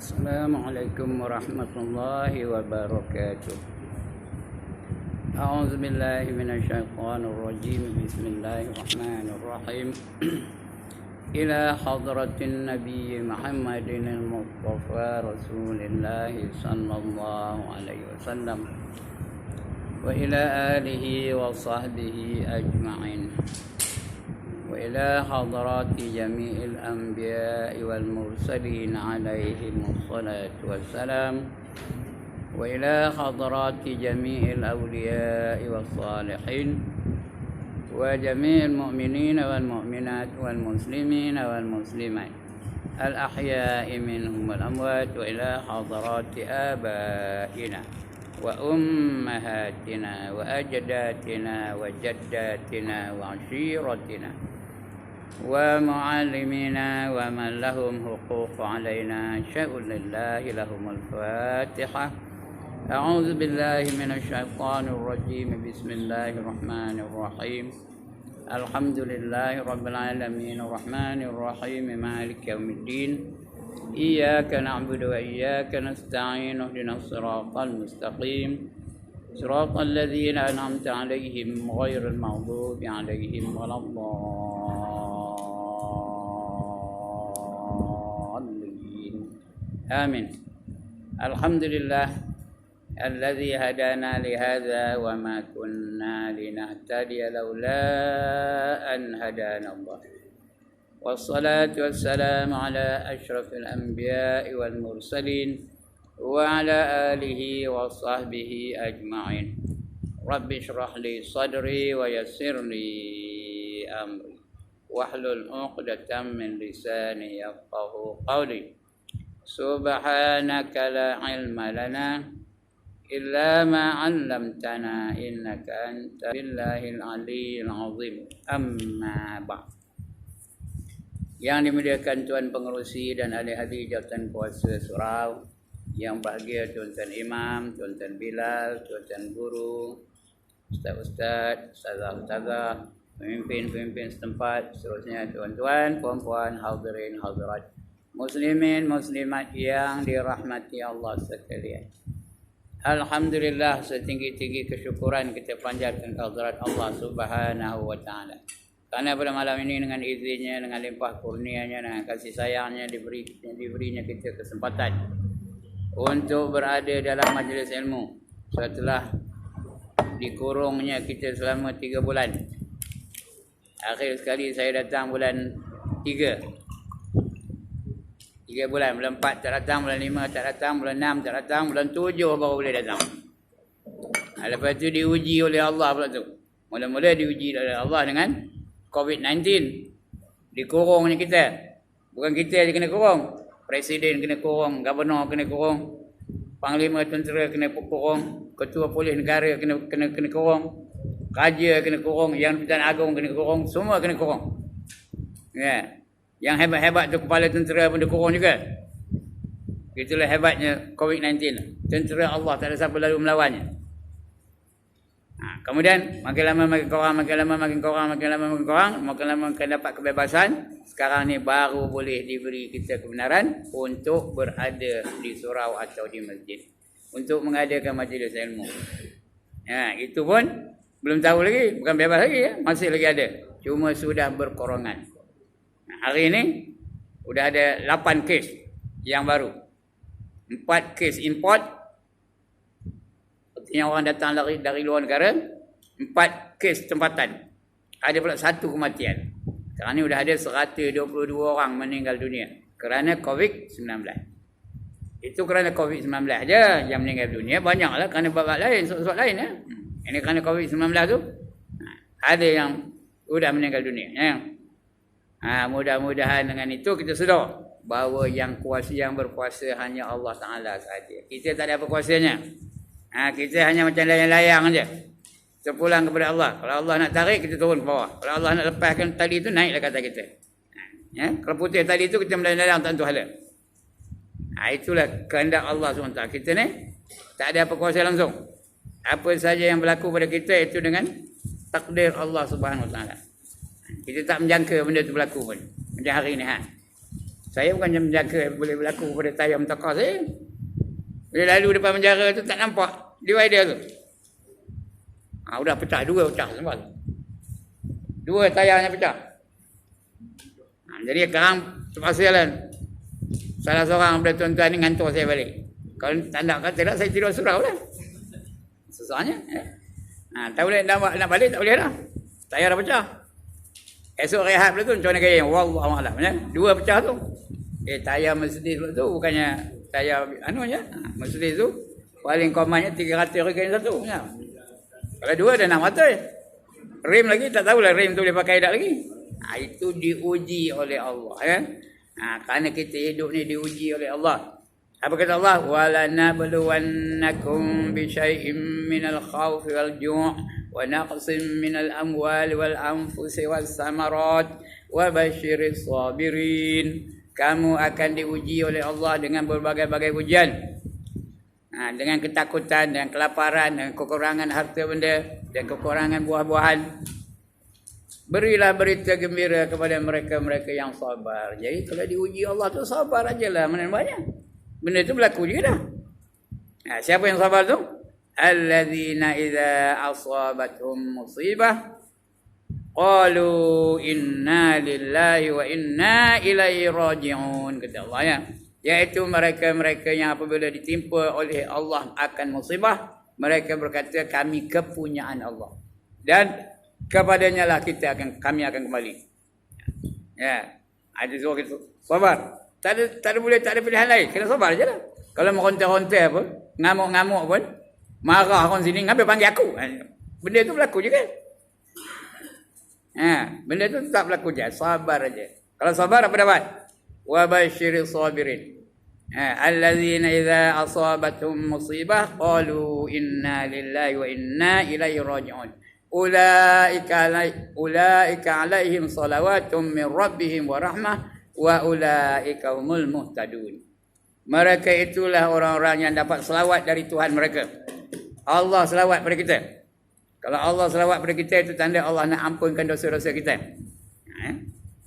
Assalamualaikum warahmatullahi wabarakatuh. A'udzu billahi minasyaitonir rajim. Bismillahirrahmanirrahim. Ila hadratin Nabi Muhammadin al-Mustafa Rasulillah sallallahu alaihi wasallam wa ila alihi wa sahbihi ajma'in. وإلى حضرات جميع الأنبياء والمرسلين عليهم الصلاة والسلام وإلى حضرات جميع الأولياء والصالحين وجميع المؤمنين والمؤمنات والمسلمين والمسلمات الأحياء منهم والأموات وإلى حضرات آبائنا وأمهاتنا وأجدادنا وجداتنا وعشيرتنا ومعلمينا ومن لهم حقوق علينا شاء لله لهم الفاتحة. أعوذ بالله من الشيطان الرجيم. بسم الله الرحمن الرحيم. الحمد لله رب العالمين الرحمن الرحيم مالك يوم الدين. إياك نعبد وإياك نستعين. اهدنا الصراط المستقيم صراط الذين أنعمت عليهم غير المغضوب عليهم ولا الضالين. آمين. الحمد لله الذي هدانا لهذا وما كنا لنهتدي لولا أن هدانا الله. والصلاة والسلام على أشرف الأنبياء والمرسلين وعلى آله وصحبه أجمعين. رب اشرح لي صدري ويسر لي أمري واحلل عقدة من لساني يفقه قولي. سبحانك لا علم لنا إلا ما علمتنا إنك أنت بالله العلي العظيم. أما بعد. Yang dimuliakan Tuan Pengerusi dan ahli-ahli jawatan kuasa surau, yang bahagia Tuan-Tuan Imam, Tuan-Tuan Bilal, Tuan-Tuan Guru, Ustaz-Ustaz, Ustazah-Ustazah, pemimpin-pemimpin setempat, seterusnya Tuan-Tuan, puan-puan, hadirin, hadirat, muslimin, muslimat yang dirahmati Allah sekalian. Alhamdulillah, setinggi-tinggi kesyukuran kita panjatkan kehadirat Allah Subhanahu wa taala. Karena pada malam ini dengan izinnya, dengan limpah kurnianya, dengan kasih sayangnya diberinya kita kesempatan untuk berada dalam majlis ilmu setelah dikurungnya kita selama 3 bulan. Akhir sekali saya datang bulan 3 bulan, bulan 4 tak datang, bulan 5 tak datang, bulan 6 tak datang, bulan 7 baru boleh datang. Lepas tu diuji oleh Allah pula tu. Mula-mula diuji oleh Allah dengan COVID-19. Dikurungnya kita. Bukan kita je kena kurung. Presiden kena kurung, Gubernur kena kurung, Panglima Tentera kena kurung, Ketua Polis Negara kena kurung, Raja kena kurung, Yang Dipertuan Agong kena kurung, semua kena kurung. Ya. Yang hebat-hebat tu kepala tentera pun dia kurung juga. Itulah hebatnya COVID-19. Tentera Allah tak ada siapa lalu melawannya. Kemudian makin lama makin kurang, makin lama makin kurang, makin lama makin kurang, makin lama makin dapat kebebasan. Sekarang ni baru boleh diberi kita kebenaran untuk berada di surau atau di masjid, untuk mengadakan majlis ilmu. Itu pun belum tahu lagi, bukan bebas lagi ya, masih lagi ada. Cuma sudah berkorongan. Hari ini sudah ada 8 kes yang baru. 4 kes import, artinya orang datang dari luar negara. 4 kes tempatan. Ada pula 1 kematian. Sekarang ni sudah ada 122 orang meninggal dunia kerana COVID-19. Itu kerana COVID-19 je yang meninggal dunia. Banyaklah kerana sebab lain, sebab lain ya. Ini kerana COVID-19 tu ada yang sudah meninggal dunia ya. Mudah-mudahan dengan itu kita sedar bahawa yang berkuasa hanya Allah Ta'ala sahaja. Kita tak ada apa kuasanya. Kita hanya macam layang-layang je. Terpulang kepada Allah. Kalau Allah nak tarik, kita turun ke bawah. Kalau Allah nak lepaskan tali itu, naiklah kata kita. Kalau putih tali itu, kita melayang-layang tak tentu hala. Itulah kehendak Allah SWT. Kita ni tak ada apa kuasa langsung. Apa saja yang berlaku pada kita, itu dengan takdir Allah SWT. Kita tak menjangka benda itu berlaku pun. Macam hari ni. Saya bukannya menjaga boleh berlaku pada tayar mutakar saya. Bila lalu depan penjara tu tak nampak divider tu. Sudah pecah, dua pecah semua. Dua tayarnya pecah. Jadi sekarang terpaksa jalan. Salah seorang daripada tuan-tuan ni ngantor saya balik. Kalau tak nak kata tak, saya tidur surau lah. Susahnya. Tak boleh nak balik, tak boleh dah. Tayar dah pecah. Esok rehat pula tu, macam mana gaya? Wallahualam. Dua pecah tu. Tayar Mercedes tu bukannya tayar Mercedes tu paling komannya 300 ringgit satu. Kalau dua dah 600. Rem lagi tak tahulah rem tu boleh pakai tak lagi. Itu diuji oleh Allah ya. Kerana kita hidup ni diuji oleh Allah. Apa kata Allah? وَلَنَبْلُوَنَّكُمْ بِشَيْءٍ مِّنَ الْخَوْفِ وَالْجُوعِ وَنَقْصٍ مِّنَ الْأَمْوَالِ وَالْأَنفُسِ وَالثَّمَرَاتِ وَبَشِّرِ الصَّابِرِينَ. Kamu akan diuji oleh Allah dengan berbagai-bagai ujian. Dengan ketakutan, dengan kelaparan, dengan kekurangan harta benda, dan kekurangan buah-buahan. Berilah berita gembira kepada mereka-mereka yang sabar. Jadi kalau diuji Allah tu sabar ajalah, mana banyak. Benda tu berlaku juga dah. Siapa yang sabar tu? Alladzina idza asabatuhum musibah qalu inna lillahi wa inna ilaihi raji'un. Kata Allah ya. Iaitu mereka-mereka yang apabila ditimpa oleh Allah akan musibah, mereka berkata kami kepunyaan Allah. Dan kepadanya lah kami akan kembali. Ya. Ada suruh kita sabar. Tak ada pilihan lain. Kena sabar je lah. Kalau merontai-rontai apa, ngamuk-ngamuk pun, marah orang sini, ngambil panggil aku. Benda tu berlaku je kan? Benda tu tak berlaku je. Sabar aja. Kalau sabar apa dapat? Wa basyiris sabirin. Allazina idza asabatuhum musibah qalu inna lillahi wa inna ilaihi raji'un. Ulaika alaihim salawatun min rabbihim wa rahmah wa ulaika humul muhtadun. Mereka itulah orang-orang yang dapat selawat dari Tuhan mereka. Allah selawat pada kita. Kalau Allah selawat pada kita, itu tanda Allah nak ampunkan dosa-dosa kita.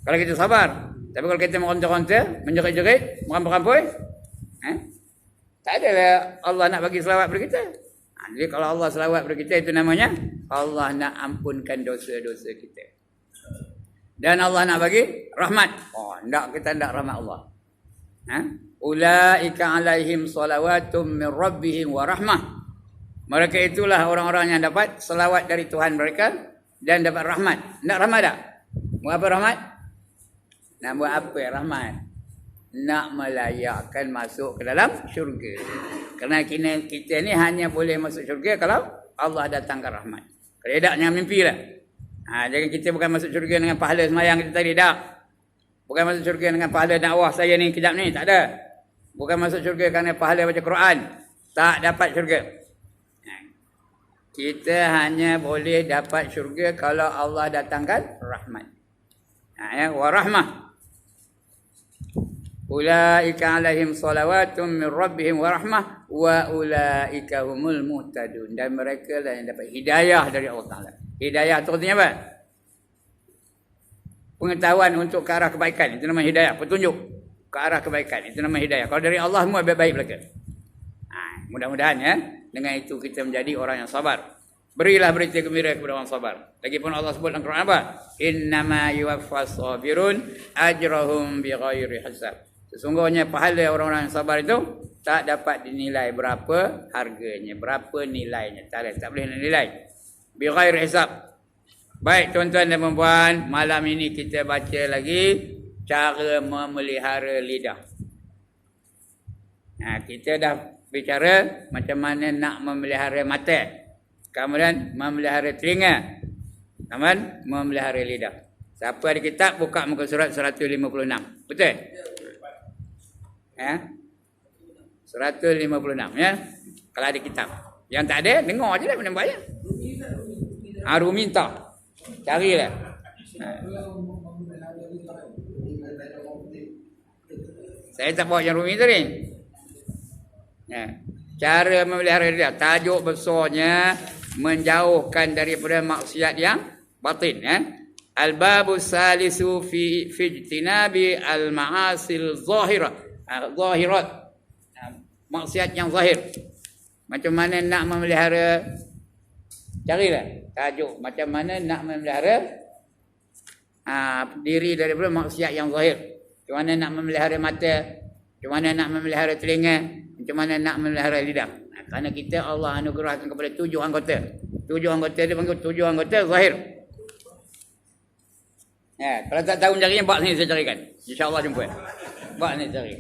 Kalau kita sabar. Tapi kalau kita meronta-ronta, menjerit-jerit, merampoi-rampoi, tak adalah Allah nak bagi selawat pada kita. Jadi kalau Allah selawat pada kita, itu namanya Allah nak ampunkan dosa-dosa kita. Dan Allah nak bagi rahmat. Kita tak rahmat Allah. Ulaika alaihim salawatum min rabbihim wa rahmah. Mereka itulah orang-orang yang dapat selawat dari Tuhan mereka dan dapat rahmat. Nak rahmat tak? Buat apa rahmat? Nak buat apa rahmat? Nak melayakkan masuk ke dalam syurga. Kerana kita ni hanya boleh masuk syurga kalau Allah datangkan rahmat. Kalau tidak, jangan mimpi lah. Jangan kita bukan masuk syurga dengan pahala semayang kita tadi, tak. Bukan masuk syurga dengan pahala dakwah saya ni kejap ni, tak ada. Bukan masuk syurga kerana pahala baca Quran. Tak dapat syurga. Kita hanya boleh dapat syurga kalau Allah datangkan rahmat. Wa rahmah. Ulaika alaihim salawatun min rabbihim wa rahmah wa ulaika humul muhtadun. Dan mereka lah yang dapat hidayah dari Allah Ta'ala. Hidayah tu artinya apa? Pengetahuan untuk ke arah kebaikan. Itu nama hidayah. Petunjuk ke arah kebaikan. Itu nama hidayah. Kalau dari Allah semua baik-baik belaka. Mudah-mudahan ya. Dengan itu kita menjadi orang yang sabar. Berilah berita gembira kepada orang sabar. Lagipun Allah sebut dalam Quran apa? Innama yuwaffas sabirun ajrahum bighairi hisab. Sesungguhnya pahala orang-orang yang sabar itu tak dapat dinilai berapa harganya, berapa nilainya. Tak boleh dinilai. Bighairi hisab. Baik tuan-tuan dan puan-puan, malam ini kita baca lagi cara memelihara lidah. Kita dah bicara macam mana nak memelihara mata. Kemudian memelihara telinga. Kemudian memelihara lidah. Siapa ada kitab, buka muka surat 156. Betul? 156 ya. Kalau ada kitab. Yang tak ada, dengar je lah benda bayar. Rumi tak. Carilah. Saya tak bawa yang Rumi tadi. Cara memelihara lidah. Tajuk besarnya menjauhkan daripada maksiat yang batin. Al-babu salisu fi ijtinabi al-ma'asil zahirat. Maksiat yang zahir. Macam mana nak memelihara, carilah tajuk macam mana nak memelihara diri daripada maksiat yang zahir. Macam mana nak memelihara mata, macam mana nak memelihara telinga, macam mana nak memelihara lidah. Kerana kita Allah anugerahkan kepada 7 anggota. 7 anggota dia panggil 7 anggota zahir. Kalau tak tahu carinya, bak sini saya carikan. InsyaAllah jumpa. Bak ni cari.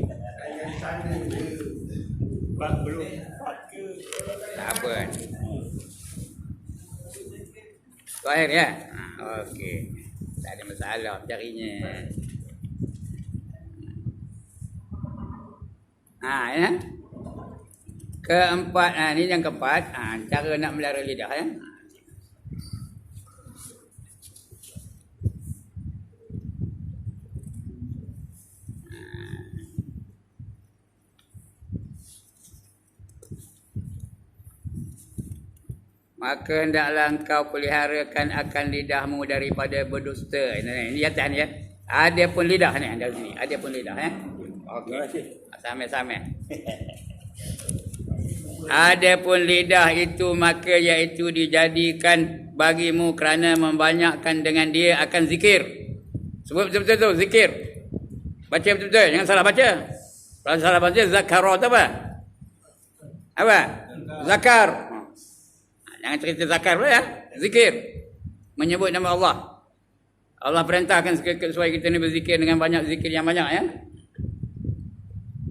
Belum Tak apa. Zahir ya? Okey. Tak ada masalah carinya. Ya. Keempat, ni yang keempat, cara nak melihara lidah ya. Maka hendaklah engkau peliharakan akan lidahmu daripada berdusta. Ini atas ni ya. Ada pun lidah ni dari sini. Ada pun lidah ya. Okey. Sama-sama. Ada pun lidah itu maka iaitu dijadikan bagimu kerana membanyakkan dengan dia akan zikir. Sebut betul-betul tu zikir. Baca betul-betul, jangan salah baca. Kalau salah baca zakara tu apa? Apa? Zakar. Jangan cerita zakar pula ya. Zikir. Menyebut nama Allah. Allah perintahkan supaya kita ni berzikir dengan banyak zikir yang banyak ya.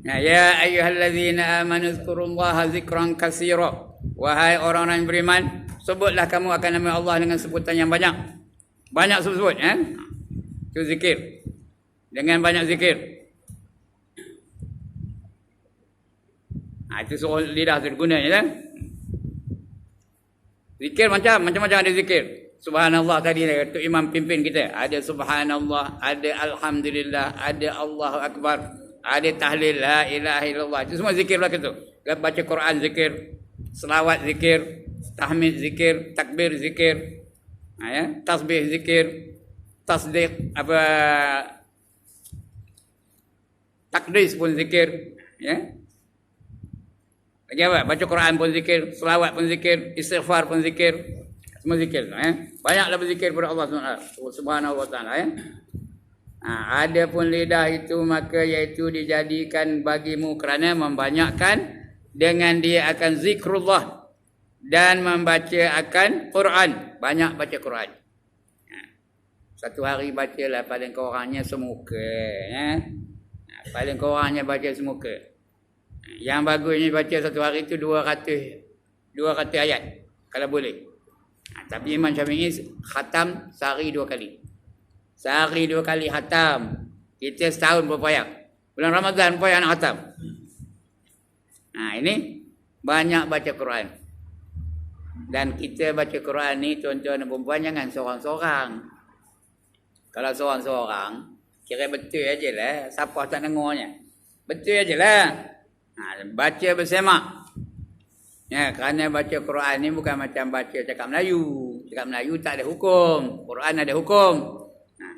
Ya ayyuhallazina amanu zkurullaha zikran katsira. Wahai orang-orang yang beriman, sebutlah kamu akan nama Allah dengan sebutan yang banyak. Banyak sebut ya. Itu zikir. Dengan banyak zikir. Itu suruh lidah terguna ya. Zikir macam-macam ada zikir. Subhanallah tadi tu imam pimpin kita. Ada subhanallah, ada alhamdulillah, ada Allahu akbar, ada tahlil la ilaha illallah. Itu semua zikir lah tu. Baca Quran zikir, selawat zikir, tahmid zikir, takbir zikir. Ya, tasbih zikir, tasdiq takdis pun zikir, ya. Lagi apa? Baca Quran pun zikir, selawat pun zikir, istighfar pun zikir. Semua zikir. Banyaklah berzikir kepada Allah Subhanahu wa taala. Ada pun lidah itu maka iaitu dijadikan bagimu kerana membanyakkan dengan dia akan zikrullah dan membaca akan Quran. Banyak baca Quran. Satu hari bacalah paling kurangnya semuka. Paling kurangnya baca semuka. Yang bagusnya baca satu hari itu 200 ayat kalau boleh. Tapi Imam Syafi'i khatam sehari 2 kali. Sehari 2 kali khatam. Kita setahun berpayang. Bulan Ramadan berpayang nak khatam. Ini banyak baca Quran. Dan kita baca Quran ni tuan-tuan dan puan jangan seorang-seorang. Kalau seorang-seorang kira betul aja lah. Siapa tak dengarnya. Betul aja lah. Baca bersama. Ya, kerana baca Quran ni bukan macam baca cakap Melayu. Cakap Melayu tak ada hukum. Quran ada hukum.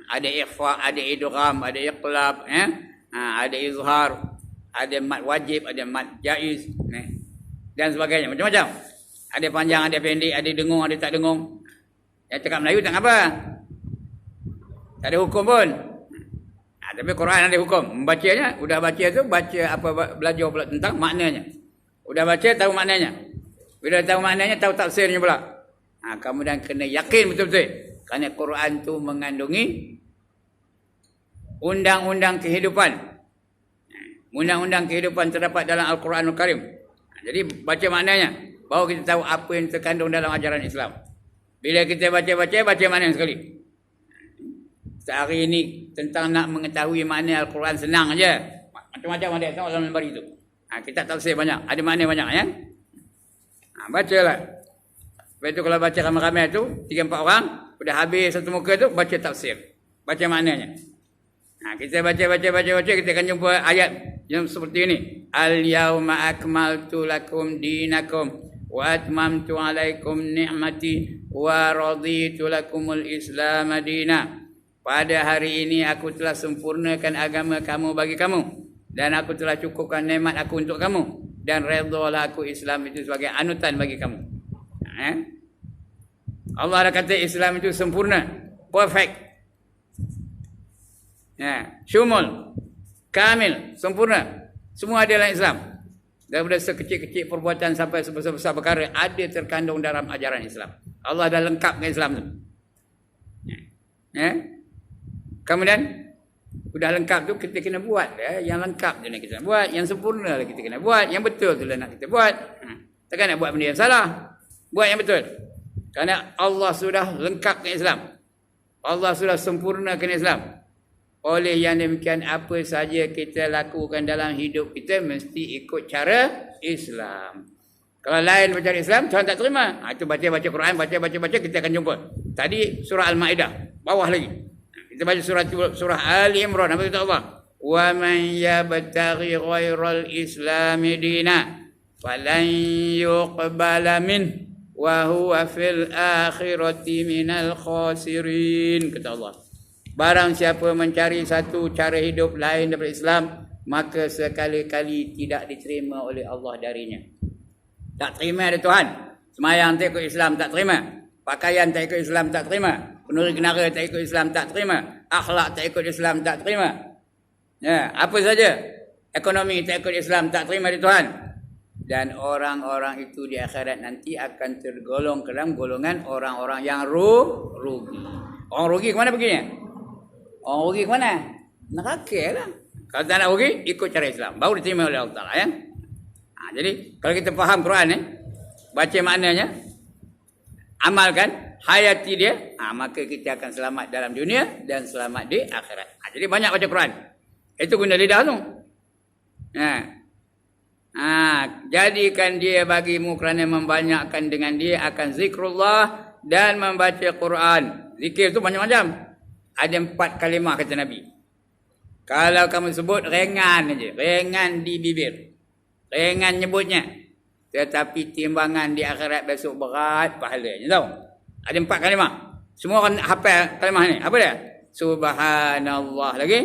Ada ikhfa, ada idgham, ada iqlab, ada izhar, ada mad wajib, ada mad jaiz, dan sebagainya. Macam-macam. Ada panjang, ada pendek, ada dengung, ada tak dengung. Yang cakap Melayu tak apa. Tak ada hukum pun. Tapi Quran ada hukum. Membacanya, sudah baca tu, baca apa, belajar pula tentang maknanya. Sudah baca, tahu maknanya. Bila tahu maknanya, tahu tafsirnya pula. Kamu dan kena yakin betul-betul. Kerana Quran tu mengandungi undang-undang kehidupan. Undang-undang kehidupan terdapat dalam Al-Quranul Karim. Jadi baca maknanya. Baru kita tahu apa yang terkandung dalam ajaran Islam. Bila kita baca maknanya sekali. Sehari ini tentang nak mengetahui makna Al-Quran senang aja. Macam-macam ada tengok dalam lembar itu. Kita tafsir banyak, ada makna banyak ya. Bacalah. Lepas tu kalau baca ramai-ramai tu 3-4 orang, sudah habis satu muka tu baca tafsir. Baca maknanya. Kita baca kita akan jumpa ayat yang seperti ini. Al-yauma akmaltu lakum dinakum wa atmamtu alaikum ni'mati wa raditu lakumul Islam madina. pada hari ini aku telah sempurnakan agama kamu bagi kamu, dan aku telah cukupkan nikmat aku untuk kamu, dan redhalah aku Islam itu sebagai anutan bagi kamu. Allah dah kata Islam itu sempurna, perfect, syumul, kamil, sempurna. Semua ada dalam Islam. Daripada sekecil-kecil perbuatan sampai sebesar-besar perkara ada terkandung dalam ajaran Islam. Allah dah lengkapkan Islam tu. Kemudian sudah lengkap tu kita kena buat. Yang lengkap je nak kita buat, yang sempurna lah kita kena buat, yang betul tu lah nak kita buat. Takkan nak buat benda yang salah. Buat yang betul. Kerana Allah sudah lengkapkan Islam. Allah sudah sempurnakan Islam. Oleh yang demikian, apa saja kita lakukan dalam hidup kita mesti ikut cara Islam. Kalau lain macam Islam, Tuhan tak terima. Itu baca-baca Quran, baca-baca kita akan jumpa. Tadi surah Al-Ma'idah, bawah lagi. Kita baca surah Ali Imran, apa kata Allah? Wa man yabtaghi ghairal islami dina falan yuqbala min wa huwa fil akhirati minal khasirin, kata Allah. Barang siapa mencari satu cara hidup lain daripada Islam, maka sekali-kali tidak diterima oleh Allah darinya. Tak terima ada Tuhan. Semayang tak ikut Islam tak terima. Pakaian tak ikut Islam tak terima. Penuri kenara tak ikut Islam tak terima. Akhlak tak ikut Islam tak terima. Apa saja. Ekonomi tak ikut Islam tak terima dari Tuhan. Dan orang-orang itu di akhirat nanti akan tergolong ke dalam golongan orang-orang yang rugi. Orang rugi ke mana perginya? Orang rugi ke mana? Neraka lah. Kalau tak nak rugi, ikut cara Islam. Baru diterima oleh Allah Ta'ala. Jadi, kalau kita faham Quran, baca maknanya, amalkan, hayati dia, maka kita akan selamat dalam dunia dan selamat di akhirat. Jadi, banyak baca Quran. Itu guna lidah tu. Jadikan dia bagimu kerana membanyakkan dengan dia akan zikrullah dan membaca Quran. Zikir tu macam-macam. Ada 4 kalimah kata Nabi. Kalau kamu sebut ringan aja, ringan di bibir, ringan nyebutnya, tetapi timbangan di akhirat besok berat pahalanya. Tahu? Ada 4 kalimah. Semua orang hafal kalimah ni. Apa dia? Subhanallah lagi,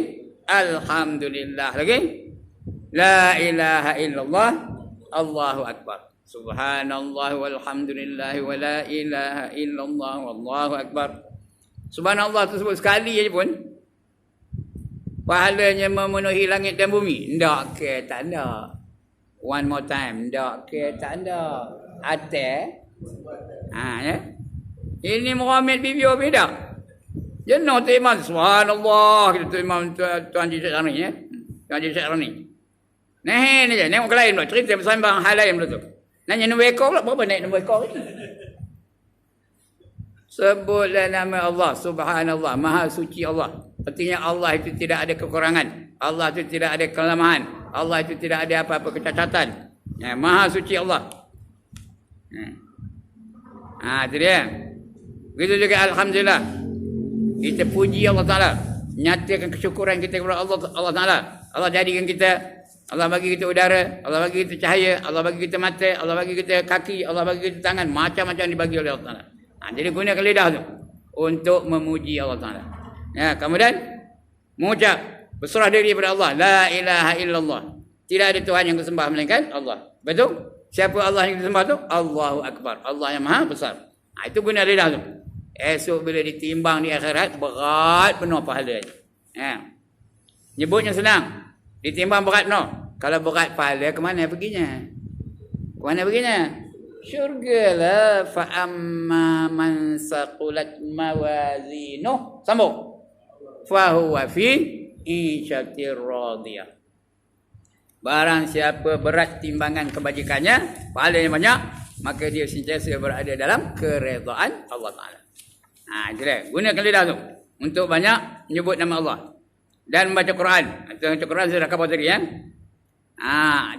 alhamdulillah lagi, la ilaha illallah, Allahu akbar. Subhanallah walhamdulillah wa la ilaha illallah wallahu akbar. Subhanallah tu sebut sekali aja pun pahalanya memenuhi langit dan bumi. Tak ke, tak ada. One more time. Tak ke, tak ada. Ate. Ya. Ini Muhammad bibir beda. Jenuh tu imam. Subhanallah. Kita tu imam Tuan Cik Rani. Tuan Cik Rani. Nah, ni je. Tengok ke lain pula. Cerita bersambang hal lain pula tu. Nanya nombor ekor pula. Berapa naik nombor ekor ni? Sebutlah nama Allah, subhanallah, maha suci Allah. Artinya Allah itu tidak ada kekurangan. Allah itu tidak ada kelemahan. Allah itu tidak ada apa-apa kecacatan. Maha suci Allah. Itu dia. Begitu juga alhamdulillah. Kita puji Allah Ta'ala. Nyatakan kesyukuran kita kepada Allah Ta'ala. Allah jadikan kita, Allah bagi kita udara, Allah bagi kita cahaya, Allah bagi kita mata, Allah bagi kita kaki, Allah bagi kita tangan. Macam-macam dibagi oleh Allah Ta'ala. Jadi gunakan lidah tu untuk memuji Allah Ta'ala. Kemudian mengucap berserah diri kepada Allah, la ilaha illallah. Tidak ada Tuhan yang disembah melainkan Allah. Betul? Siapa Allah yang disembah tu? Allahu akbar. Allah yang maha besar. Itu guna lidah tu. Esok bila ditimbang di akhirat, berat penuh pahalanya. Nyebutnya senang. Ditimbang berat penuh. Kalau berat pahala, ke mana perginya? Ke mana perginya? Syurga lah. Fa'amma man saqulat mawazinuh. Sambung. Fahuwa fi isyatir radiyah. Barang siapa berat timbangan kebajikannya, pahalanya banyak, maka dia sentiasa berada dalam keredaan Allah Ta'ala. Itu dia. Gunakan lidah tu untuk banyak menyebut nama Allah. Dan membaca Quran. Baca Quran saya dah khabar tadi ya.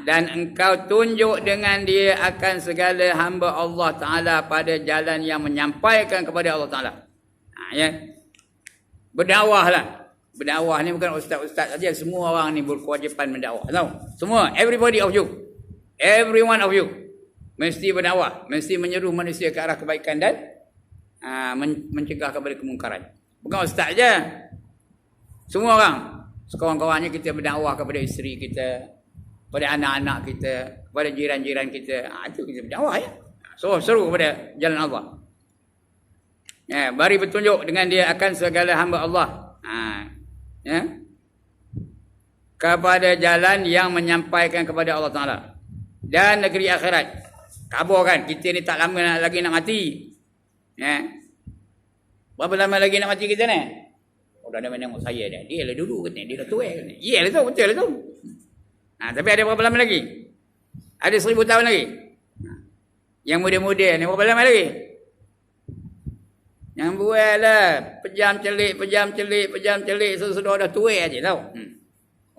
Dan engkau tunjuk dengan dia akan segala hamba Allah Ta'ala pada jalan yang menyampaikan kepada Allah Ta'ala. Ya. Berdakwahlah. Berdakwah ni bukan ustaz-ustaz saja. Semua orang ni berkewajipan mendakwah. Tahu? Semua. Everybody of you. Every one of you. Mesti berdakwah. Mesti menyeru manusia ke arah kebaikan dan mencegah kepada kemungkaran. Bukan ustaz saja. Semua orang. Sekawan-kawannya kita berdakwah kepada isteri kita, pada anak-anak kita, pada jiran-jiran kita. Itu kita berdakwah ya. So, seru kepada jalan Allah. Ya, beri petunjuk dengan dia akan segala hamba Allah. Ya. Kepada jalan yang menyampaikan kepada Allah Ta'ala. Dan negeri akhirat. Kabur kan, kita ni tak lama lagi nak mati. Ya. Berapa lama lagi nak mati kita ni? Oh, dah ada main tengok saya dah. Dia lah dulu katanya. Dia dah tua katanya. Ya lah tu, betul lah tu. Tapi ada berapa lama lagi? Ada 1000 tahun lagi. Yang muda-muda ni berapa lama lagi? Yang buat lah. Pejam celik. Sudah dah tua aja tau.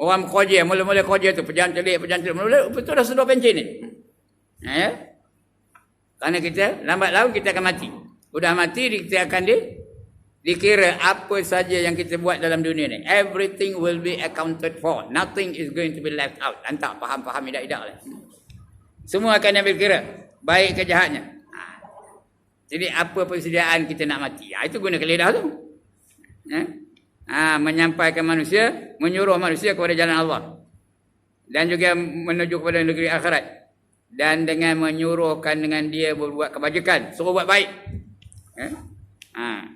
Orang kerja, mula-mula kerja tu. Pejam celik. Mula-mula betul dah sudah pencen ni. Ya? Kerana kita, lambat laun kita akan mati. Sudah mati, kita akan dikira apa saja yang kita buat dalam dunia ni. Everything will be accounted for. Nothing is going to be left out. Antak faham-faham idak-idak lah. Semua akan ambil kira. Baik ke jahatnya. Jadi apa persediaan kita nak mati. Itu guna lidah tu. Menyampaikan manusia, menyuruh manusia kepada jalan Allah. Dan juga menuju kepada negeri akhirat. Dan dengan menyuruhkan dengan dia berbuat kebajikan. Suruh buat baik.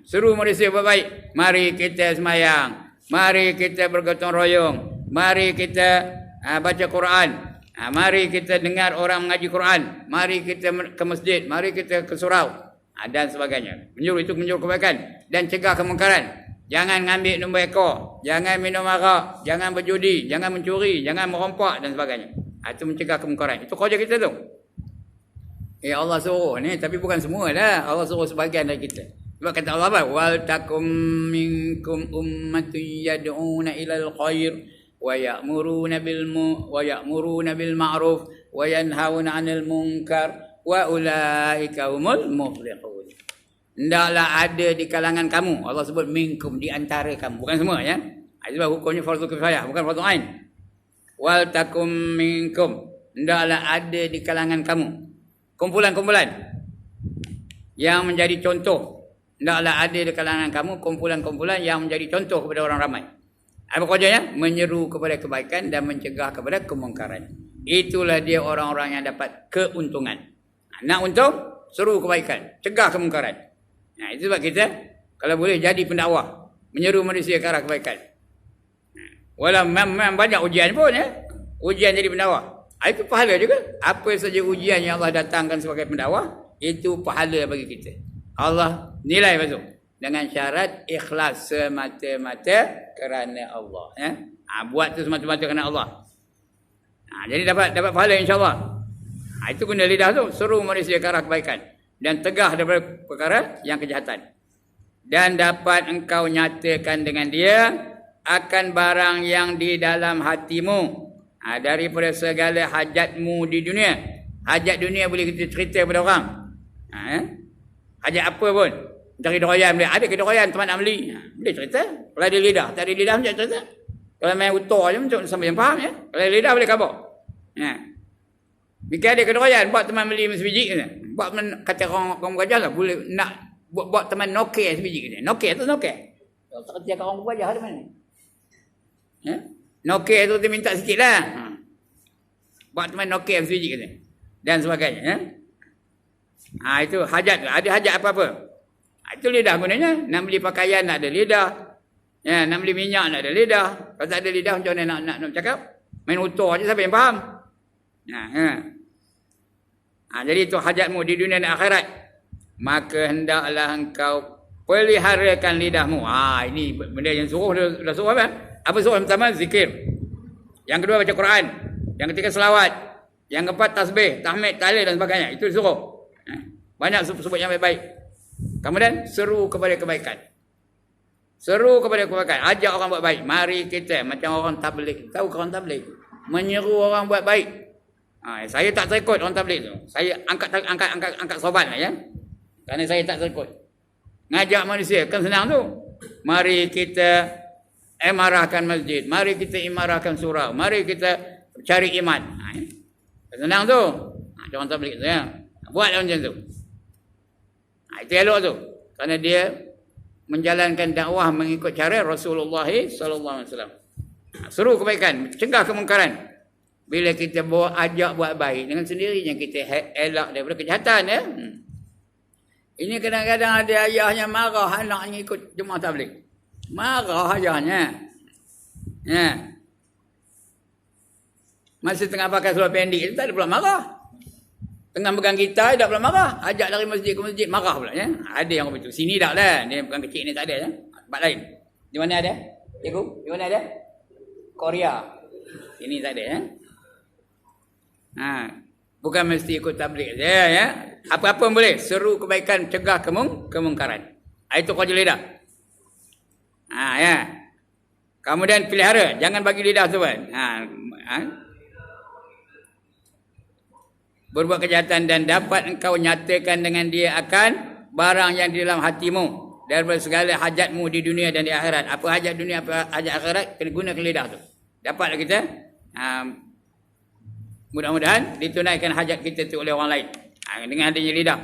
Seru manusia buat baik. Mari kita semayang. Mari kita bergotong royong. Mari kita baca Quran. Mari kita dengar orang mengaji Quran. Mari kita ke masjid. Mari kita ke surau. Dan sebagainya. Menyuruh itu menyuruh kebaikan. Dan cegah kemungkaran. Jangan ngambil nombor ekor. Jangan minum arak. Jangan berjudi. Jangan mencuri. Jangan merompak dan sebagainya. Itu mencegah kemungkaran. Itu kerja kita tu. Allah suruh ni. Tapi bukan semua lah. Allah suruh sebahagian dari kita. Sebab kata Allah apa? Wal takum minkum ummatun yad'una ilal khair wa ya'muruna bil ma'ruf wa yanhauna 'anil munkar wa ulaika humul muflihun. Hendaklah ada di kalangan kamu. Allah sebut minkum, di antara kamu. Bukan semua ya. Sebab hukumnya fardu kifayah, bukan fardu ain. Wal takum minkum. Hendaklah ada di kalangan kamu. Kumpulan-kumpulan yang menjadi contoh. Hendaklah ada di kalangan kamu kumpulan-kumpulan yang menjadi contoh kepada orang ramai. Apa kerjanya? Menyeru kepada kebaikan dan mencegah kepada kemungkaran. Itulah dia orang-orang yang dapat keuntungan. Nak untung, seru kebaikan. Cegah kemungkaran. Itu sebab kita, kalau boleh jadi pendakwah. Menyeru manusia ke arah kebaikan. Walau memang banyak ujian pun ya. Ujian jadi pendakwah. Itu pahala juga. Apa saja ujian yang Allah datangkan sebagai pendakwah, itu pahala bagi kita. Allah nilai betul dengan syarat ikhlas semata-mata kerana Allah ya. Buat tu semata-mata kerana Allah. Jadi dapat pahala insya-Allah. Itu guna lidah tu, suruh manusia ke arah kebaikan dan tegah daripada perkara yang kejahatan. Dan dapat engkau nyatakan dengan dia akan barang yang di dalam hatimu daripada segala hajatmu di dunia. Hajat dunia boleh kita cerita kepada orang. Hajat apa pun. Cari doyan boleh. Ada ke doyan teman nak beli? Boleh cerita. Kalau ada lidah. Tak ada lidah macam cerita. Kalau main utor je macam sampai yang faham ya. Kalau ada lidah boleh khabar. Jika ada ke doyan buat teman beli sebiji kata. Buat teman kata orang gajah lah. Boleh nak buat teman nokeh sebiji kata. Nokeh tu nokeh. Tak kerja kat orang gajah ada mana. Nokeh tu dia minta sikit lah. Buat teman nokeh sebiji kata. Dan sebagainya. Itu hajat. Ada hajat apa-apa. Itu lidah gunanya. Nak beli pakaian nak ada lidah. Nak beli minyak nak ada lidah. Kalau tak ada lidah macam mana nak cakap. Main utor je siapa yang faham. Jadi itu hajatmu di dunia dan akhirat. Maka hendaklah engkau peliharakan lidahmu. Ini benda yang suruh. Dah suruh apa? Apa suruh? Yang pertama zikir. Yang kedua baca Quran. Yang ketiga selawat. Yang keempat tasbih, tahmid, tahlil dan sebagainya. Itu suruh. Banyak sebut yang baik-baik. Kemudian seru kepada kebaikan. Seru kepada kebaikan. Ajak orang buat baik. Mari kita macam orang tabligh. Tahu ke orang tabligh? Menyeru orang buat baik. Saya tak terikut orang tabligh tu. Saya angkat sobat lah ya. Kerana saya tak terikut. Ngajak manusia kan senang tu. Mari kita imarahkan masjid. Mari kita imarahkan surau. Mari kita cari iman. Senang tu. Orang tabligh tu ya. Buat macam tu. Itu elok tu. Kerana dia menjalankan dakwah mengikut cara Rasulullah sallallahu alaihi wasallam. Seru kebaikan, cegah kemungkaran. Bila kita bawa ajak buat baik, dengan sendirinya kita elak daripada kejahatan ya. Ini kadang-kadang ada ayahnya marah anaknya ikut jemaah tabligh. Marah ayahnya. Ya. Masih tengah pakai seluar pendek, tak ada pula marah. Tengah pegang gitar, tak pula marah. Ajak dari masjid ke masjid, marah pula ya. Ada yang begitu. Sini tak lah. Dia pegang kecil ni tak ada ya. Tempat lain. Di mana ada? Cikgu? Di mana ada? Korea. Ini tak ada ya. Bukan mesti ikut tabligh saja ya. Apa-apa boleh. Seru kebaikan, cegah kemungkaran. Itu kerja lidah. Ya. Kemudian pelihara, jangan bagi lidah tu kan. Berbuat kejahatan dan dapat engkau nyatakan dengan dia akan barang yang di dalam hatimu daripada segala hajatmu di dunia dan di akhirat. Apa hajat dunia, apa hajat akhirat, kena gunakan lidah tu. Dapatlah kita. Mudah-mudahan ditunaikan hajat kita tu oleh orang lain. Dengan adanya lidah.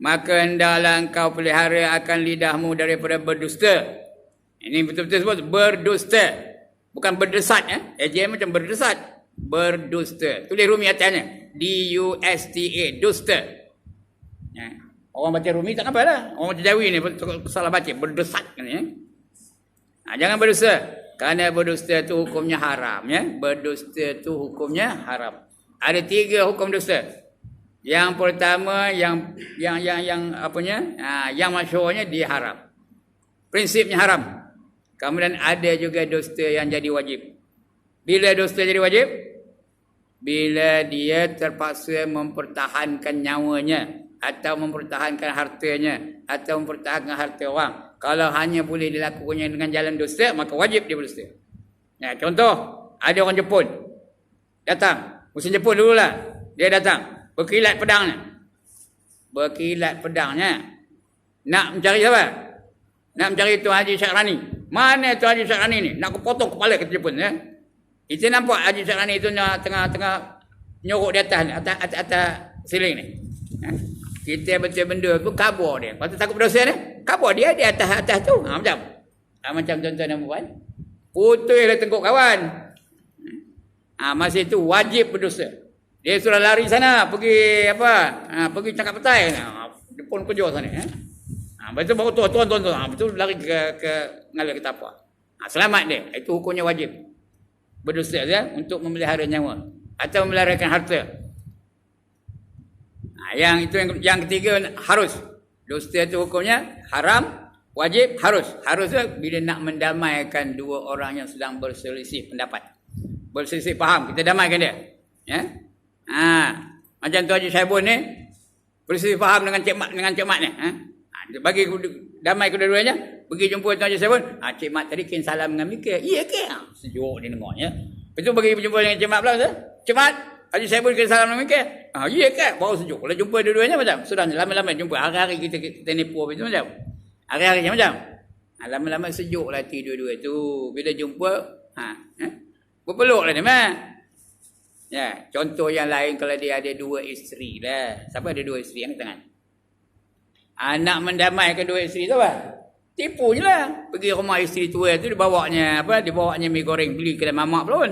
Maka hendaklah engkau pelihara akan lidahmu daripada berdusta. Ini betul-betul sebut berdusta. Bukan berdesat ya. Ejm macam berdesat. Berdusta. Tulis Rumi atasnya. D-U-S-T-A. Dusta. Ya. Orang baca Rumi tak apa-apa. Orang baca Jawi ni salah baca. Berdesat. Ya. Jangan berdusta. Kerana berdusta tu hukumnya haram. Ya. Berdusta tu hukumnya haram. Ada 3 hukum dusta. Yang pertama yang apanya? Yang masyhurnya dia haram. Prinsipnya haram. Kemudian ada juga dusta yang jadi wajib. Bila dusta jadi wajib? Bila dia terpaksa mempertahankan nyawanya atau mempertahankan hartanya atau mempertahankan harta orang. Kalau hanya boleh dilakukannya dengan jalan dusta, maka wajib dia berdusta. Ya, contoh, ada orang Jepun datang. Musim Jepun dululah. Dia datang, berkilat pedangnya. Berkilat pedangnya. Nak mencari siapa? Nak mencari Tuan Haji Syakrani. Mana Tuan Haji Syakrani ni? Nak potong kepala ke Jepun ya. Kita nampak Haji Syakrani itu tengah nyorok di atas siling ni. Kita baca benda tu kabur dia. Lepas tu takut berdosa dia. Kabur dia di atas tu. Macam. Macam tuan-tuan dan puan. Putih lah tengkuk kawan. Masa itu wajib berdosa. Dia sudah lari sana. Pergi pergi cakap petai. Dia pun kerja sana. Lepas tu baru tuan. Betul lari ke ngalir ke tapak. Selamat dia. Itu hukumnya wajib. Berdosa ya, untuk memelihara nyawa atau memeliharakan harta. Yang ketiga harus. Dusta itu hukumnya haram, wajib, harus. Harusnya bila nak mendamaikan 2 orang yang sedang berselisih pendapat. Berselisih faham, kita damaikan dia. Ya. Macam Tuan Haji Saibun ni berselisih faham dengan Cik Mat ni. Bagi damai kedua-duanya, pergi jumpa Tuan Haji Saibun. Cik Mat tadi kirim salam dengan Mika. Ya ke? Sejuk dia dengarnya. Lepas tu pergi berjumpa dengan Cik Mat pula. Cik Mat, Haji Saibun kirim salam dengan Mika. Ya ke? Baru sejuk. Kalau jumpa dua-duanya macam, sudah lama-lama jumpa. Hari-hari kita nipu habis tu macam. Hari-hari macam. Lama-lama sejuk lah hati dua-dua tu. Bila jumpa, berpeluk lah dia mah. Ya, contoh yang lain kalau dia ada 2 isteri lah. Siapa ada 2 isteri yang tangan? Nak mendamaikan 2 isteri tu apa? Tipu je lah. Pergi rumah isteri tua tu dibawanya mi goreng beli kedai mamak pun.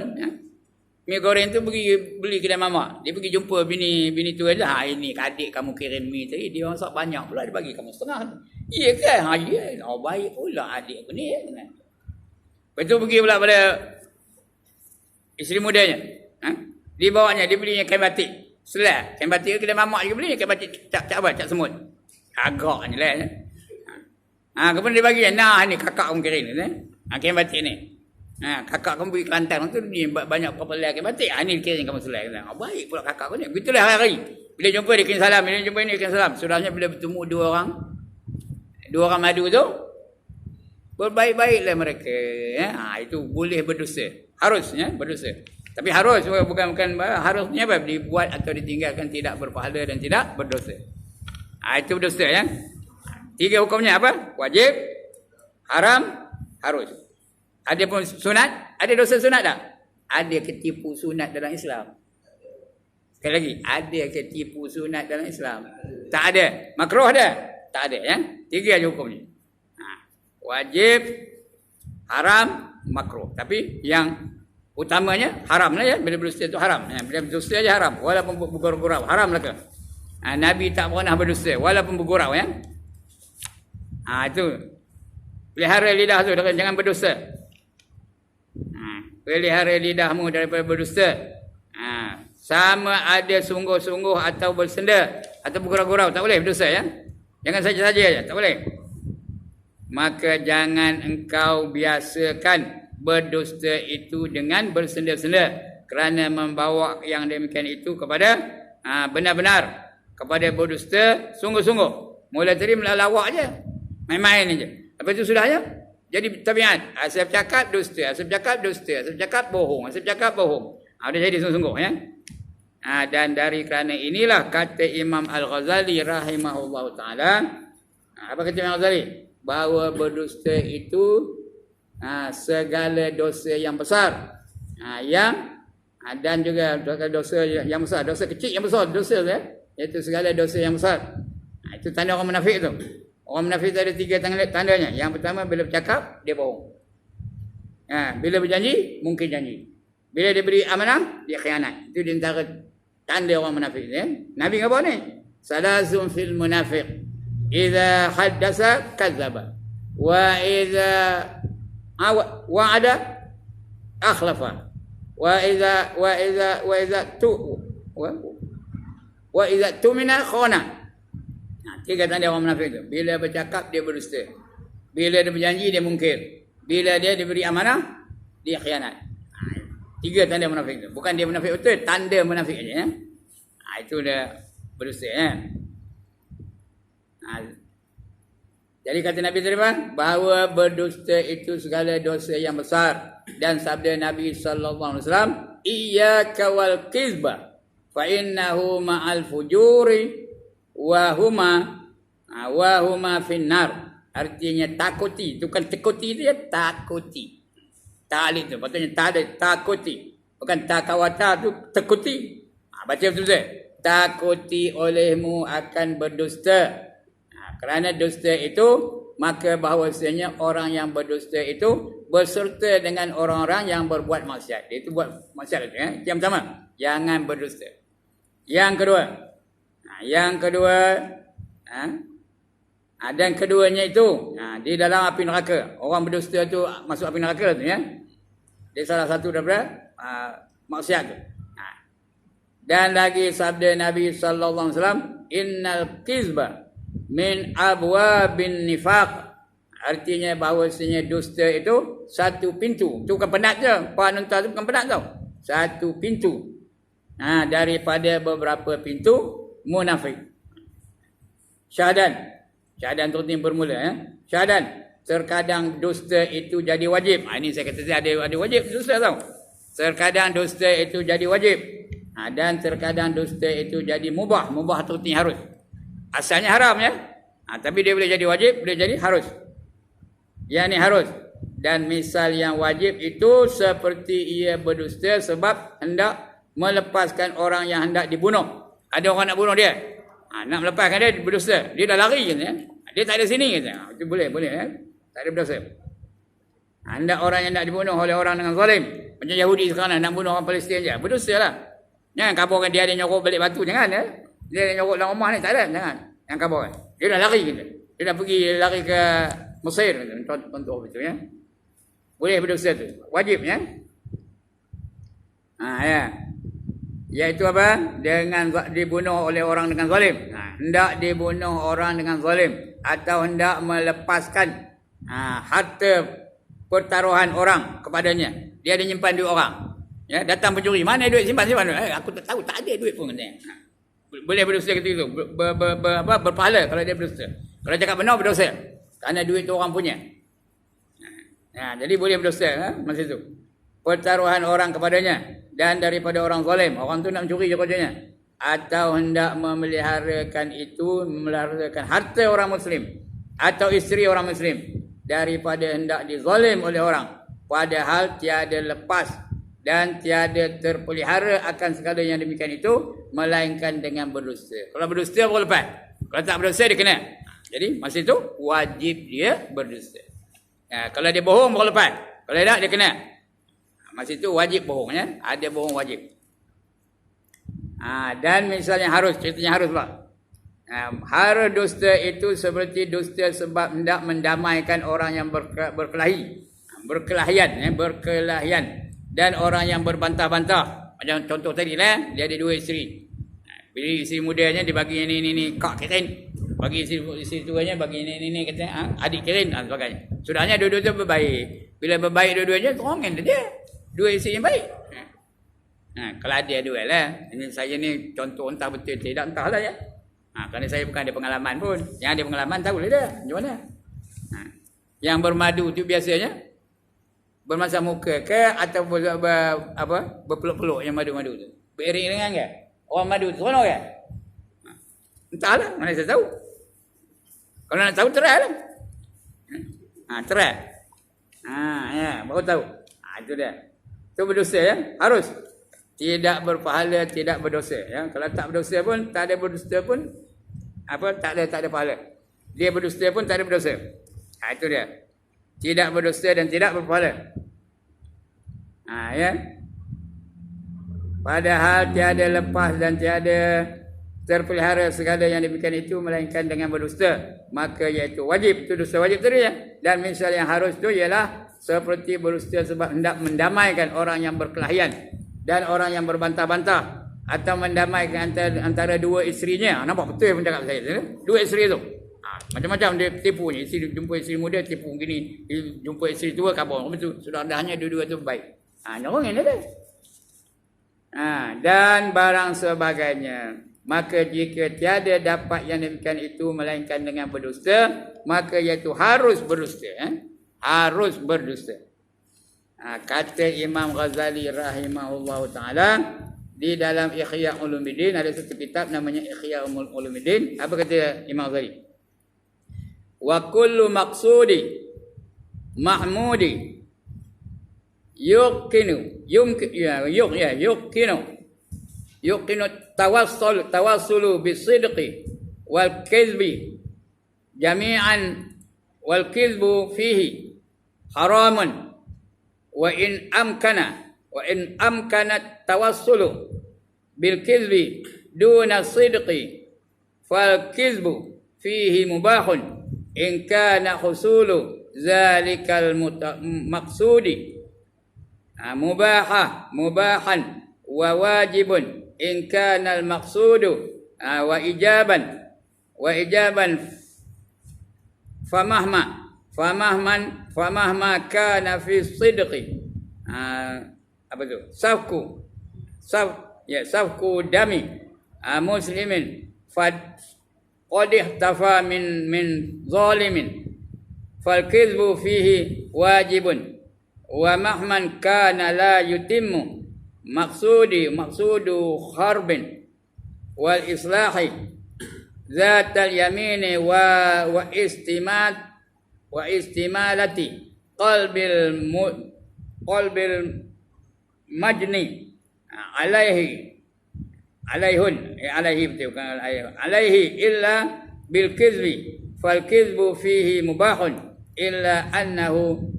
Mi goreng tu pergi beli kedai mamak. Dia pergi jumpa bini tua je. Ini adik kamu kirim mi tadi. Dia masak banyak pula. Dia bagi kamu setengah. Iya ke? Ya. Baik pula adik aku ni. Lepas tu pergi pula pada isteri mudanya. Dia bawanya. Dia belinya kain batik. Selah. Kain batik kedai mamak juga beli. Kain batik cap semut. Agak je lah. Kemudian dia bagi. Ni kakak kamu kirim ni. Kain batik ni. Kakak kamu pergi Kelantan tu ni banyak kapal kain batik. Ni kirim kamu selai. Baik pula kakak kau ni. Begitulah hari-hari. Bila jumpa dia kirim salam. Bila jumpa ni kirim salam. Sudahnya bila bertemu 2 orang madu tu. Berbaik-baiklah mereka. Itu boleh berdosa. Harus berdosa. Tapi harus. Bukan harusnya apa? Dibuat atau ditinggalkan tidak berpahala dan tidak berdosa. Itu berdosa ya. 3 hukumnya apa? Wajib, haram, harus. Ada pun sunat, ada dosa sunat tak? Ada ketipu sunat dalam Islam. Sekali lagi, ada ketipu sunat dalam Islam? Tak ada. Makruh ada? Tak ada ya. Tiga aja hukumnya. Wajib, haram, makruh. Tapi yang utamanya haram lah ya. Bila berdusta itu haram. Bila berdusta aja haram. Walaupun bergurau-gurau. Haram lah ke. Nabi tak pernah berdusta. Walaupun bergurau ya. Itu. Pelihara lidah tu. Jangan berdusta. Pelihara lidahmu daripada berdusta. Sama ada sungguh-sungguh atau bersenda. Atau bergurau-gurau. Tak boleh berdusta ya. Jangan saja-saja aja. Tak boleh. Maka jangan engkau biasakan berdusta itu dengan bersenda-senda, kerana membawa yang demikian itu kepada benar-benar kepada berdusta sungguh-sungguh. Mula tadi melalawak je, main-main aja. Lepas itu sudah ya. Jadi tabiat. Saya cakap dusta, saya cakap dusta, saya cakap bohong, saya cakap bohong. Dah jadi sungguh-sungguh ya. Dan dari kerana inilah kata Imam Al-Ghazali rahimahullahu taala. Apa kata Imam Al-Ghazali? Bahawa berdusta itu segala dosa yang besar, dan juga dosa yang besar, dosa kecil yang besar, dosa ya, iaitu segala dosa yang besar. Itu tanda orang munafik tu. Orang munafik tu ada tiga tandanya. Yang pertama, bila bercakap dia bohong. Bila berjanji mungkin janji. Bila dia beri amanah dia khianat. Itu di antara tanda orang munafik ya. Nabi apa ni? Salasun fil munafiq. Idza haddasa kadzdzaba wa idza wa'ada akhlafa wa idza tumina khana. Tiga tanda orang munafik itu. Bila bercakap dia berdusta. Bila dia berjanji dia mungkir. Bila dia diberi amanah dia khianat. Tiga tanda munafik itu. Bukan dia munafik betul, tanda munafik aja ya. Itu dia berdusta ya. Jadi kata Nabi SAW, bahawa berdusta itu segala dosa yang besar. Dan sabda Nabi SAW, iyyaka wal kizba fa innahu ma'al fujuri wa huma finnar. Artinya takuti, itu kan takuti dia, takuti. Ta'alid tu, patutnya takuti. Bukan takawata tu, takuti. Baca betul-betul. Takuti olehmu akan berdusta. Kerana dusta itu, maka bahawasanya orang yang berdusta itu berserta dengan orang-orang yang berbuat maksiat. Dia itu buat maksiat itu ya. Yang pertama, jangan berdusta. Yang kedua, dan keduanya itu di dalam api neraka. Orang berdusta itu masuk api neraka tu ya. Dia salah satu daripada maksiat tu. Dan lagi sabda Nabi sallallahu alaihi wasallam, innal kizba min abwabin nifaq. Artinya bahawasanya dusta itu satu pintu. Itu bukan penat je. Pak Nunta tu bukan penat tau. Satu pintu. Daripada beberapa pintu munafik. Syahadan tu bermula ya. Syahadan. Terkadang dusta itu jadi wajib. Ini saya kata ada wajib dusta tau. Terkadang dusta itu jadi wajib. Dan terkadang dusta itu jadi mubah. Mubah tu harus. Asalnya haram ya. Tapi dia boleh jadi wajib, boleh jadi harus. Yang ni harus. Dan misal yang wajib itu seperti ia berdusta sebab hendak melepaskan orang yang hendak dibunuh. Ada orang nak bunuh dia. Nak melepaskan dia berdusta. Dia dah lari kan ya. Dia tak ada sini kan. Itu boleh ya. Tak ada berdosa. Hendak orang yang nak dibunuh oleh orang dengan zalim. Macam Yahudi sekarang nak bunuh orang Palestin je. Berdosa lah. Jangan kabarkan dia ada nyorok balik batu. Jangan ya. Dia ada nyorok dalam rumah ni. Tak ada. Jangan. Yang kabarkan. Dia dah lari kan. Dia dah pergi lari ke Mesir. Contoh betul ya. Boleh berdosa tu. Wajib ya. Ya. Iaitu apa? Dengan dibunuh oleh orang dengan zalim. Hendak dibunuh orang dengan zalim. Atau hendak melepaskan harta pertaruhan orang kepadanya. Dia ada nyimpan duit orang. Ya, datang pencuri. Mana duit simpan? Aku tak tahu. Tak ada duit pun. Boleh berdosa ketika itu. Berpahala kalau dia berdosa. Kalau cakap benar berdosa. Kerana duit tu orang punya. Jadi boleh berdosa masa itu. Pertaruhan orang kepadanya. Dan daripada orang zalim. Orang tu nak mencuri je kerjanya. Atau hendak memeliharakan harta orang Muslim. Atau isteri orang Muslim. Daripada hendak dizalim oleh orang. Padahal tiada lepas. Dan tiada terpelihara akan segala yang demikian itu. Melainkan dengan berdusta. Kalau berdusta boleh lepas. Kalau tak berdusta dia kena. Jadi masa itu wajib dia berdusta. Kalau dia bohong baru lepas. Kalau tak dia kena. Masa itu wajib bohong ya. Ada bohong wajib. Dan misalnya harus, ceritanya harus pula. Harus dusta itu seperti dusta sebab hendak mendamaikan orang yang berkelahi. Berkelahian. Dan orang yang berbantah-bantah. Macam contoh tadi lah, dia ada 2 isteri. Bila isteri mudanya dia bagi ini kak kirin. Bagi isteri tuanya bagi ini kata adik kirin dan sebagainya. Sudahnya dua-dua tu berbaik. Bila berbaik dua-duanya tolongin dia. 2 isteri yang baik. Kalau ada 2 lah. Ini saya ni contoh entah betul tidak entahlah ya. Kerana saya bukan ada pengalaman pun. Yang ada pengalaman tahulah dia macam mana. Yang bermadu tu biasanya bermasa muka ke atau berpeluk-peluk yang madu-madu tu. Beriring-iringan ke? Orang madu tu seronok ke? Entahlah, mana saya tahu. Kalau nak tahu try lah. Try. Ya, baru tahu. Itu dia. Itu berdosa ya, harus. Tidak berpahala, tidak berdosa ya. Kalau tak berdosa pun, tak ada berdosa pun tak ada pahala. Dia berdosa pun tak ada berdosa. Itu dia. Tidak berdosa dan tidak berpahala. Ya. Padahal tiada lepas dan tiada terpelihara segala yang demikian itu melainkan dengan berdusta. Maka iaitu wajib. Itu dosa wajib tadi ya. Dan misal yang harus itu ialah seperti berdusta sebab hendak mendamaikan orang yang berkelahian dan orang yang berbantah-bantah atau mendamaikan antara 2 isterinya. Nampak betul pun cakap saya. 2 isteri tu. Macam-macam dia tipu ni. Jumpa isteri muda tipu gini. Jumpa isteri tua kabur. Betul. Sudah dahnya dua-dua tu baik. Nyolong ini dia. Dan barang sebagainya. Maka jika tiada dapat yang demikian itu melainkan dengan berdusta, maka iaitu harus berdusta. Harus berdusta. Kata Imam Ghazali rahimahullah ta'ala di dalam Ihya Ulumuddin, ada satu kitab namanya Ihya Ulumuddin. Apa kata Imam Ghazali? Wa kullu maqsudi mahmudi yuqinu tawassulu bisidqi wal kizbi jami'an wal kizbu fihi haramun wa in amkana tawassulu bil kizbi duna sidqi fal kizbu fihi mubahun in kana husulu zalikal maqsudi mubahan wa wajibun in kana al maqsudu wa ijaban famahma kana fi sidqi apa tu safku dami muslimin qad ihtafa min zalimin fal kizbu fihi wajibun wa mahman kana la yutimmu maqsudu harbin wal islahi zatal yamini wa istimalati qalbil majni alaihi illa bil kizbi fal kizbu fihi mubahun illa annahu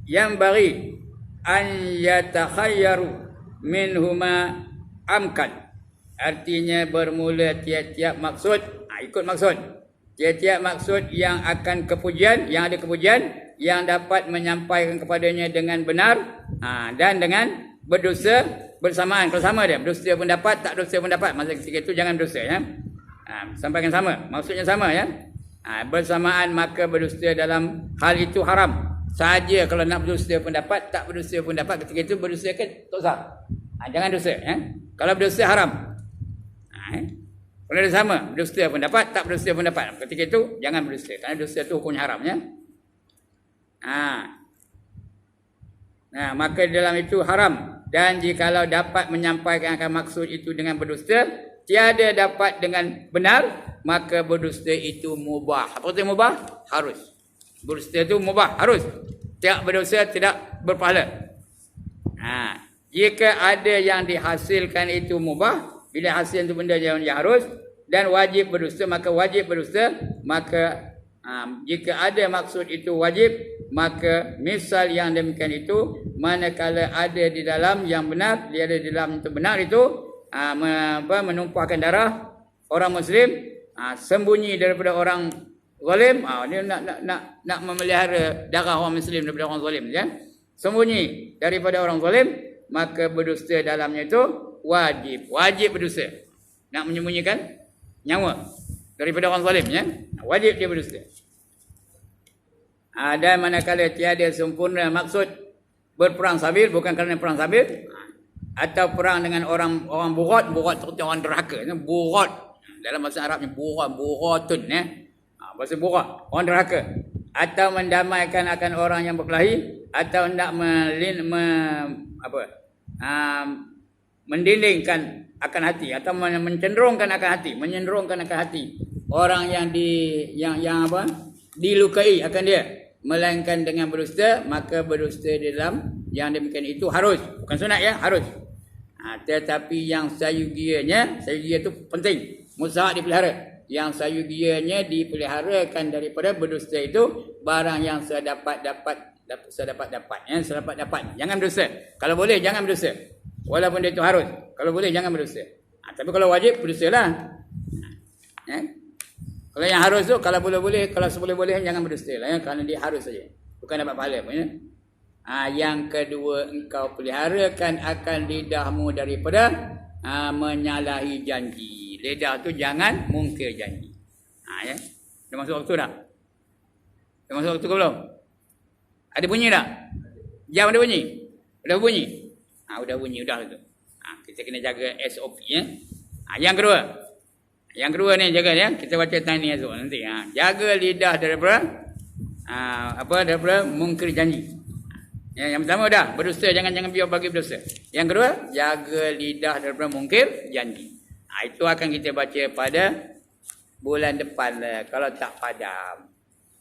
yanbaghi an yatakhayyaru minhuma amkan. Artinya bermula tiap-tiap maksud, ikut maksud. Tiap-tiap maksud yang akan kepujian, yang ada kepujian, yang dapat menyampaikan kepadanya dengan benar, dan dengan berdosa bersamaan. Kalau sama dia, berdosa pun dapat, tak berdosa pun dapat. Masa ketika itu jangan berdosa ya. Sampaikan sama, maksudnya sama ya. Bersamaan maka berdosa dalam hal itu haram. Saja kalau nak berdosa pun dapat, tak berdosa pun dapat. Ketika itu berdosa ke tak sah. Jangan dosa ya. Kalau berdosa haram. Kalau ada sama, berdosa pun dapat, tak berdosa pun dapat. Ketika itu jangan berdosa. Kerana dosa itu hukumnya haram ya. Maka dalam itu haram. Dan jikalau dapat menyampaikan akan maksud itu dengan berdusta, tiada dapat dengan benar, maka berdusta itu mubah. Apa itu mubah? Harus. Berdusta itu mubah, harus. Tidak berdosa, tidak berpahala. Jika ada yang dihasilkan itu mubah, bila hasil itu benda yang harus, dan wajib berdusta, maka wajib berdusta. Maka jika ada maksud itu wajib, maka misal yang demikian itu manakala ada di dalam yang benar, dia ada di dalam itu benar itu menumpahkan darah orang muslim, sembunyi daripada orang zalim, dia nak memelihara darah orang muslim daripada orang zalim, ya. Sembunyi daripada orang zalim, maka berdusta dalamnya itu wajib berdusta. Nak menyembunyikan nyawa daripada orang zalim, ya, wajib dia berdusta. Dan manakala tiada sempurna maksud berperang sabil, bukan kerana perang sabil, atau perang dengan orang burat seperti orang derhaka, burat dalam bahasa Arabnya buratun, ya. Bahasa burat, orang derhaka, atau mendamaikan akan orang yang berkelahi, atau hendak mendindingkan akan hati, atau mencenderungkan akan hati orang yang dilukai akan dia, melainkan dengan berdusta, maka berdusta dalam yang demikian itu harus, bukan sunat, ya, harus. Tetapi yang sayugianya itu penting, mustahak dipelihara. Yang sayugianya dipeliharakan daripada berdusta itu barang yang sedapat dapat. Jangan berdusta. Kalau boleh jangan berdusta. Walaupun dia itu harus. Kalau boleh jangan berdusta. Tapi kalau wajib berdustalah. Kalau yang harus tu, kalau boleh, kalau seboleh-boleh jangan berdustalah, ya, kerana dia harus saja. Bukan dapat pahala pun, ya. Yang kedua, engkau peliharakan akan lidahmu daripada menyalahi janji. Lidah tu jangan mungkir janji. Ya. Dah masuk waktu dah? Dah masuk waktu ke belum? Ada bunyi tak? Jam ada bunyi? Dah bunyi? Udah bunyi, dah tu. Kita kena jaga SOP, ya. Yang kedua ni jaga, ya. Kita baca tani esok nanti. Jaga lidah daripada daripada mungkir janji. Yang pertama dah, berdusta, jangan biar bagi berdusta. Yang kedua, jaga lidah daripada mungkir janji. Itu akan kita baca pada bulan depan lah, kalau tak padam.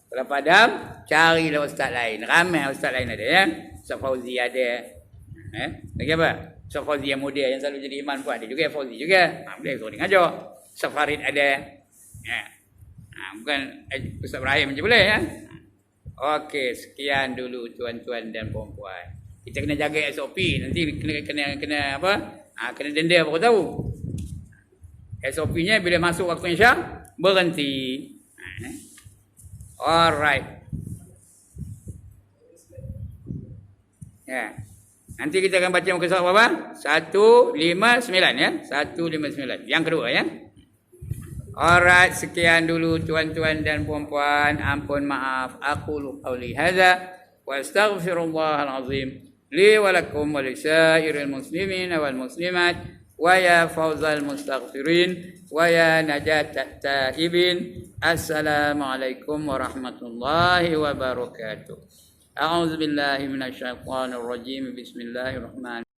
Kalau padam, carilah ustaz lain. Ramai ustaz lain ada, ya. Ustaz Fauzi ada. Lagi apa? Ustaz Fauzi yang muda yang selalu jadi imam pun ada juga. Fauzi juga. Boleh suruh dia ngajar. Ustaz Farid ada. Bukan Ustaz Ibrahim je boleh, ya. Okey, sekian dulu tuan-tuan dan puan-puan. Kita kena jaga SOP. Nanti kena apa? Kena denda baru tahu. SOP-nya bila masuk waktu Isyak berhenti. Alright. Ya. Nanti kita akan baca muka surat berapa? 159, ya. 159. Yang kedua, ya. Alright, sekian dulu tuan-tuan dan puan-puan. Ampun maaf. Aqulu qawli hadza wa astaghfirullahal azim li wa lakum wa lisairil muslimin wal muslimat wa ya fawzal mustaghfirin wa ya najatat taibin. Assalamualaikum warahmatullahi wabarakatuh. A'udzu billahi minasyaitonir rajim. Bismillahirrahmanirrahim.